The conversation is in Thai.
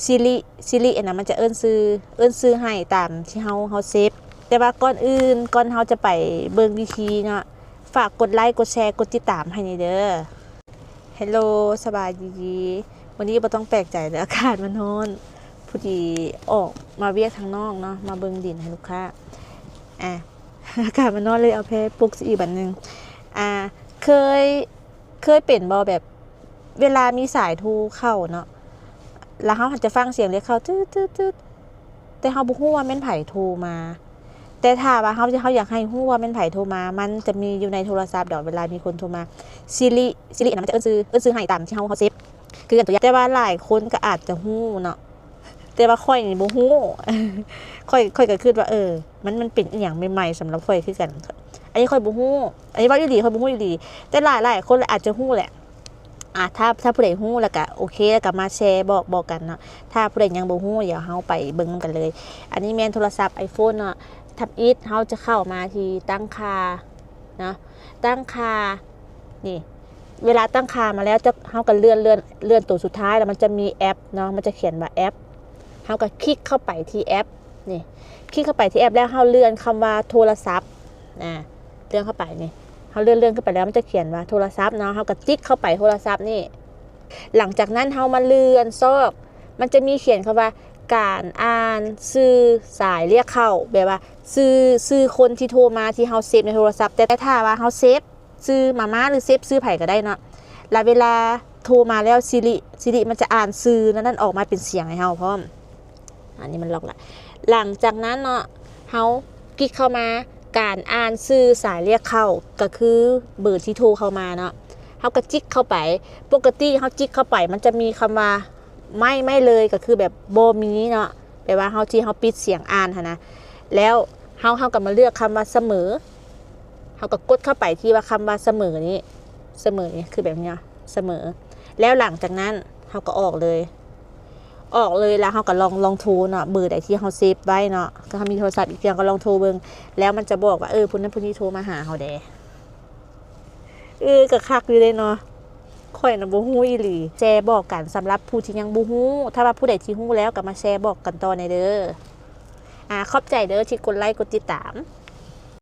ซีรีอันนั้นมันจะเอิ้นซื้อให้ตามที่เฮาเซฟแต่ว่าก่อนอื่นก่อนเฮาจะไปเบิ่งวิธีเนาะฝากกดไลค์กดแชร์กดติดตามให้นี่เด้อฮัลโหลสบายดีวันนี้บ่ต้องแปลกใจเลยอากาศมันร้อนพอดีออกมาเวียกทางนอกเนาะมาเบิ่งดินให้ลูกค้าอากาศมันร้อนเลยเอาแพ้ปลุกอีกบัดนึงเคยเป็นบ่แบบเวลามีสายโทรเข้าเนาะแล้วเขาจะฟังเสียงเรียกเขาตืดแต่เขาบ่ฮู้ว่าแม่นไผโทรมาแต่ถ้าว่าเขาอยากให้ฮู้ว่าแม่นไผโทรมามันจะมีอยู่ในโทรศัพท์เดี๋ยวเวลามีคนโทรมาซีรีอันนั้นมันจะเอิ้นซื้อให้ตามที่เขาเซฟคือตัวอย่างแต่ว่าหลายคนก็อาจจะฮู้เนาะแต่ว่าค่อยนี่บ่ฮู้ ค่อยก็คิดว่ามันเป็นอีหยังใหม่ๆสำหรับค่อยคือกันอันนี้ค่อยบ่ฮู้อันนี้ว่าอยู่ดีค่อยบ่ฮู้อยู่ดีแต่หลายคนอาจจะฮู้แหละถ้าผู้ใดฮู้แล้วก็โอเคแล้วก็มาแชร์บอกกันเนาะถ้าผู้ใดยังบ่ฮู้เดี๋ยวเฮาไปเบิ่งกันเลยอันนี้แม่นโทรศัพท์ iPhone เนาะทับอิทเฮาจะเข้ามาที่ตั้งค่านะตั้งค่านี่เวลาตั้งค่ามาแล้วจะเฮาก็เลื่อนตัวสุดท้ายแล้วมันจะมีแอปเนาะมันจะเขียนว่าแอปเฮาก็คลิกเข้าไปที่แอปนี่คลิกเข้าไปที่แอปแล้วเฮาเลื่อนคำว่าโทรศัพท์เลื่อนเข้าไปนี่เขาเลื่อนขึ้นไปแล้วมันจะเขียนว่าโทรศัพท์เนาะเขาก็ติ๊กเข้าไปโทรศัพท์นี่หลังจากนั้นเขามาเลื่อนซอกมันจะมีเขียนคำว่าการอ่านชื่อสายเรียกเข้าแบบว่าชื่อคนที่โทรมาที่เขาเซฟในโทรศัพท์แต่ถ้าว่าเขาเซฟชื่อมาม่าหรือเซฟชื่อไผ่ก็ได้เนาะแล้วเวลาโทรมาแล้วซิริมันจะอ่านชื่อนั้นออกมาเป็นเสียงให้เขาพร้อมอันนี้มันล็อกละหลังจากนั้นเนาะเขาคลิกเข้ามาการอ่านชื่อสายเรียกเข้าก็คือเบอร์ที่โทรเข้ามาเนาะเขาก็จิ๊กเข้าไปปกติเขาจิ๊กเข้าไปมันจะมีคำว่าไม่เลยก็คือแบบโบมีเนาะแปลว่าเขาที่เขาปิดเสียงอ่านนะแล้วเขาก็มาเลือกคำว่าเสมอเขาก็กดเข้าไปที่ว่าคำว่าเสมอนี้คือแบบนี้เสมอแล้วหลังจากนั้นเขาก็ออกเลยแล้วเขาก็ลองโทรเนาะเบอร์ใดที่เขาเซฟไว้เนาะก็เขามีโทรศัพท์อีกอย่างก็ลองโทรเบิ่งแล้วมันจะบอกว่าผู้นั้นผู้นี้โทรมาหาเขาแดก็คักอยู่เลยเนาะข่อยน่ะบ่ฮู้อีหลีแชร์บอกกันสำหรับผู้ที่ยังบ่ฮู้ถ้าว่าผู้ใดที่ฮู้แล้วก็มาแชร์บอกกันต่อในเด้อขอบใจเด้อที่กดไลค์กดติดตาม